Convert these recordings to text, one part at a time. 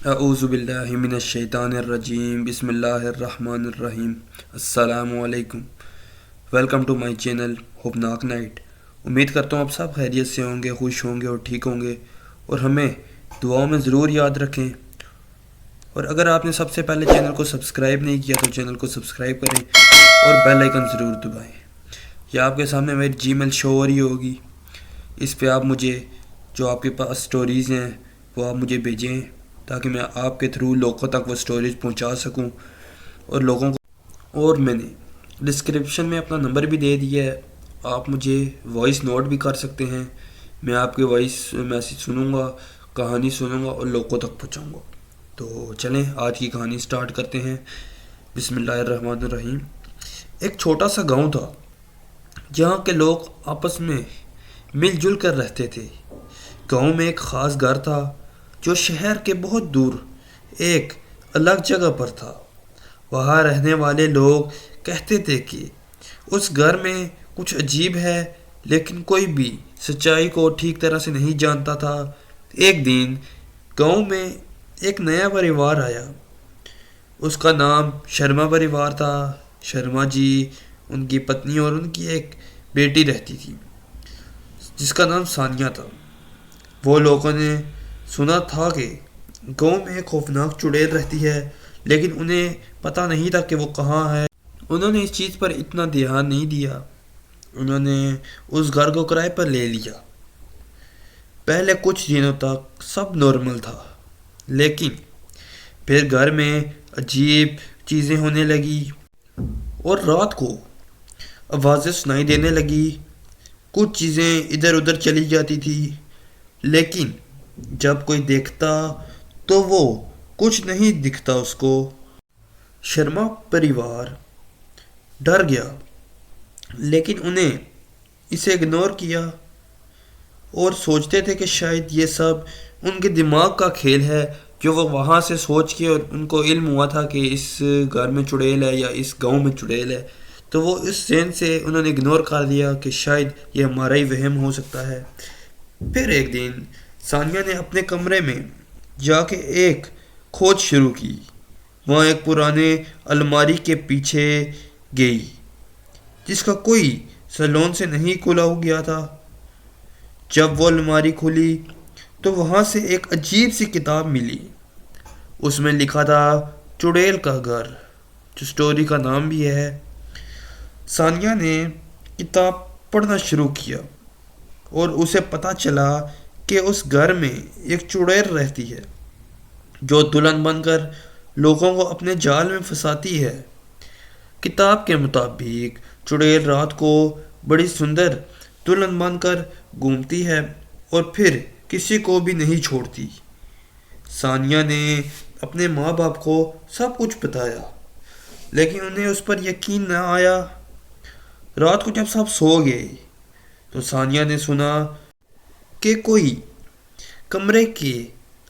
اعوذ باللہ من الشیطان الرجیم بسم اللہ الرحمن الرحیم السلام علیکم۔ ویلکم ٹو مائی چینل ہوپناک نائٹ۔ امید کرتا ہوں آپ سب خیریت سے ہوں گے، خوش ہوں گے اور ٹھیک ہوں گے، اور ہمیں دعاؤں میں ضرور یاد رکھیں۔ اور اگر آپ نے سب سے پہلے چینل کو سبسکرائب نہیں کیا تو چینل کو سبسکرائب کریں اور بیل آئیکن ضرور دبائیں۔ یہ آپ کے سامنے میری جی میل شو ہو رہی ہوگی، اس پہ آپ مجھے جو آپ کے پاس سٹوریز ہیں وہ آپ مجھے بھیجیں تاکہ میں آپ کے تھرو لوگوں تک وہ سٹوریز پہنچا سکوں اور لوگوں کو۔ اور میں نے ڈسکرپشن میں اپنا نمبر بھی دے دیا ہے، آپ مجھے وائس نوٹ بھی کر سکتے ہیں، میں آپ کے وائس میسیج سنوں گا، کہانی سنوں گا اور لوگوں تک پہنچاؤں گا۔ تو چلیں آج کی کہانی سٹارٹ کرتے ہیں۔ بسم اللہ الرحمن الرحیم۔ ایک چھوٹا سا گاؤں تھا جہاں کے لوگ آپس میں مل جل کر رہتے تھے۔ گاؤں میں ایک خاص گھر تھا جو شہر کے بہت دور ایک الگ جگہ پر تھا۔ وہاں رہنے والے لوگ کہتے تھے کہ اس گھر میں کچھ عجیب ہے، لیکن کوئی بھی سچائی کو ٹھیک طرح سے نہیں جانتا تھا۔ ایک دن گاؤں میں ایک نیا پریوار آیا، اس کا نام شرما پریوار تھا۔ شرما جی، ان کی پتنی اور ان کی ایک بیٹی رہتی تھی جس کا نام ثانیہ تھا۔ وہ لوگوں نے سنا تھا کہ گاؤں میں ایک خوفناک چڑیل رہتی ہے، لیکن انہیں پتہ نہیں تھا کہ وہ کہاں ہے۔ انہوں نے اس چیز پر اتنا دھیان نہیں دیا، انہوں نے اس گھر کو کرائے پر لے لیا۔ پہلے کچھ دنوں تک سب نارمل تھا، لیکن پھر گھر میں عجیب چیزیں ہونے لگی اور رات کو آوازیں سنائی دینے لگی۔ کچھ چیزیں ادھر ادھر چلی جاتی تھی، لیکن جب کوئی دیکھتا تو وہ کچھ نہیں دکھتا اس کو۔ شرما پریوار ڈر گیا، لیکن انہیں اسے اگنور کیا اور سوچتے تھے کہ شاید یہ سب ان کے دماغ کا کھیل ہے جو وہ وہاں سے سوچ کے، اور ان کو علم ہوا تھا کہ اس گھر میں چڑیل ہے یا اس گاؤں میں چڑیل ہے، تو وہ اس ذہن سے انہوں نے اگنور کر دیا کہ شاید یہ ہمارا ہی وہم ہو سکتا ہے۔ پھر ایک دن ثانیہ نے اپنے کمرے میں جا کے ایک کھوج شروع کی۔ وہاں ایک پرانے الماری کے پیچھے گئی جس کا کوئی سیلون سے نہیں کھلا ہو گیا تھا۔ جب وہ الماری کھلی تو وہاں سے ایک عجیب سی کتاب ملی۔ اس میں لکھا تھا چڑیل کا گھر، جو سٹوری کا نام بھی ہے۔ ثانیہ نے کتاب پڑھنا شروع کیا اور اسے پتہ چلا کہ اس گھر میں ایک چڑیل رہتی ہے جو دلہن بن کر لوگوں کو اپنے جال میں پھنساتی ہے۔ کتاب کے مطابق چڑیل رات کو بڑی سندر دلہن بن کر گھومتی ہے اور پھر کسی کو بھی نہیں چھوڑتی۔ ثانیہ نے اپنے ماں باپ کو سب کچھ بتایا، لیکن انہیں اس پر یقین نہ آیا۔ رات کو جب سب سو گئے تو ثانیہ نے سنا کہ کوئی کمرے کے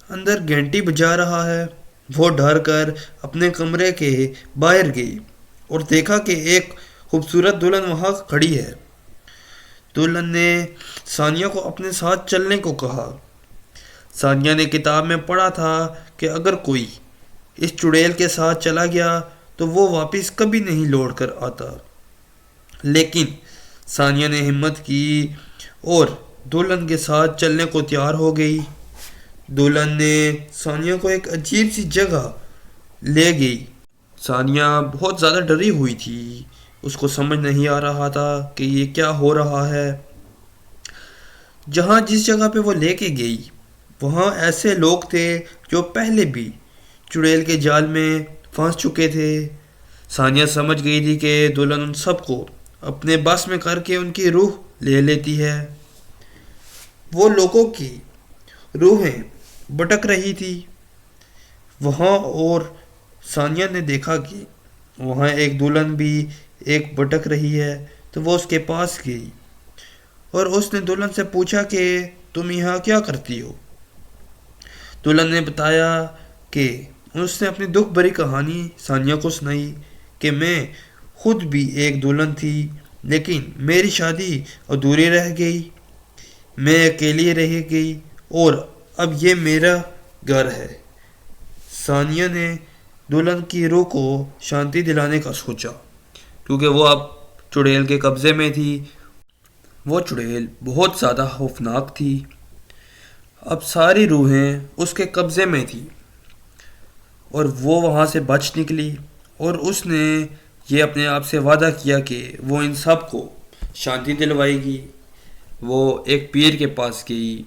اندر گھنٹی بجا رہا ہے۔ وہ ڈر کر اپنے کمرے کے باہر گئی اور دیکھا کہ ایک خوبصورت دلہن وہاں کھڑی ہے۔ دلہن نے ثانیہ کو اپنے ساتھ چلنے کو کہا۔ ثانیہ نے کتاب میں پڑھا تھا کہ اگر کوئی اس چڑیل کے ساتھ چلا گیا تو وہ واپس کبھی نہیں لوٹ کر آتا، لیکن ثانیہ نے ہمت کی اور دلہن کے ساتھ چلنے کو تیار ہو گئی۔ دلہن نے ثانیہ کو ایک عجیب سی جگہ لے گئی۔ ثانیہ بہت زیادہ ڈری ہوئی تھی، اس کو سمجھ نہیں آ رہا تھا کہ یہ کیا ہو رہا ہے۔ جس جگہ پہ وہ لے کے گئی وہاں ایسے لوگ تھے جو پہلے بھی چڑیل کے جال میں پھنس چکے تھے۔ ثانیہ سمجھ گئی تھی کہ دلہن ان سب کو اپنے بس میں کر کے ان کی روح لے لیتی ہے۔ وہ لوگوں کی روحیں بھٹک رہی تھی وہاں، اور ثانیہ نے دیکھا کہ وہاں ایک دلہن بھی ایک بھٹک رہی ہے، تو وہ اس کے پاس گئی اور اس نے دلہن سے پوچھا کہ تم یہاں کیا کرتی ہو؟ دلہن نے بتایا کہ اس نے اپنی دکھ بھری کہانی ثانیہ کو سنائی کہ میں خود بھی ایک دلہن تھی، لیکن میری شادی ادھوری رہ گئی، میں اکیلی رہ گئی اور اب یہ میرا گھر ہے۔ ثانیہ نے دلہن کی روح کو شانتی دلانے کا سوچا، کیونکہ وہ اب چڑیل کے قبضے میں تھی۔ وہ چڑیل بہت زیادہ خوفناک تھی، اب ساری روحیں اس کے قبضے میں تھی اور وہ وہاں سے بچ نکلی، اور اس نے یہ اپنے آپ سے وعدہ کیا کہ وہ ان سب کو شانتی دلوائے گی۔ وہ ایک پیر کے پاس گئی،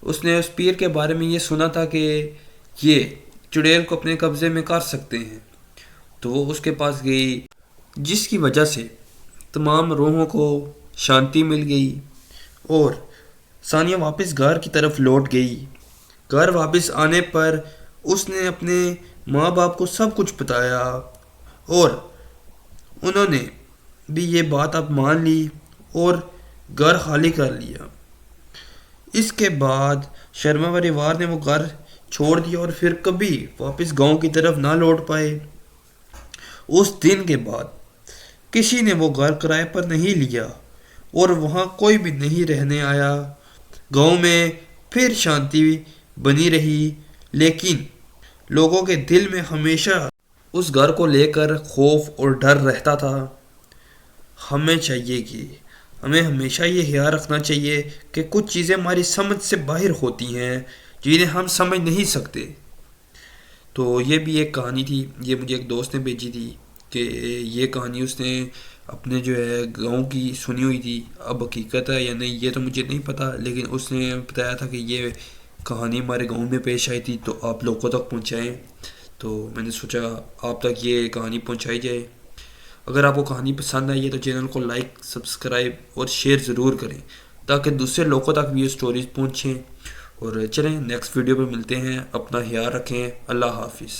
اس نے اس پیر کے بارے میں یہ سنا تھا کہ یہ چڑیل کو اپنے قبضے میں کر سکتے ہیں، تو وہ اس کے پاس گئی، جس کی وجہ سے تمام روحوں کو شانتی مل گئی، اور ثانیہ واپس گھر کی طرف لوٹ گئی۔ گھر واپس آنے پر اس نے اپنے ماں باپ کو سب کچھ بتایا، اور انہوں نے بھی یہ بات اب مان لی اور گھر خالی کر لیا۔ اس کے بعد شرما پریوار نے وہ گھر چھوڑ دیا اور پھر کبھی واپس گاؤں کی طرف نہ لوٹ پائے۔ اس دن کے بعد کسی نے وہ گھر کرائے پر نہیں لیا اور وہاں کوئی بھی نہیں رہنے آیا۔ گاؤں میں پھر شانتی بنی رہی، لیکن لوگوں کے دل میں ہمیشہ اس گھر کو لے کر خوف اور ڈر رہتا تھا۔ ہمیں ہمیشہ یہ خیال رکھنا چاہیے کہ کچھ چیزیں ہماری سمجھ سے باہر ہوتی ہیں جنہیں ہم سمجھ نہیں سکتے۔ تو یہ بھی ایک کہانی تھی، یہ مجھے ایک دوست نے بھیجی تھی کہ یہ کہانی اس نے اپنے جو ہے گاؤں کی سنی ہوئی تھی، اب حقیقت ہے یا نہیں یہ تو مجھے نہیں پتہ، لیکن اس نے بتایا تھا کہ یہ کہانی ہمارے گاؤں میں پیش آئی تھی تو آپ لوگوں تک پہنچائیں، تو میں نے سوچا آپ تک یہ کہانی پہنچائی جائے۔ اگر آپ کو کہانی پسند آئی ہے تو چینل کو لائک، سبسکرائب اور شیئر ضرور کریں تاکہ دوسرے لوگوں تک بھی یہ سٹوریز پہنچیں۔ اور چلیں نیکسٹ ویڈیو پہ ملتے ہیں، اپنا خیال رکھیں، اللہ حافظ۔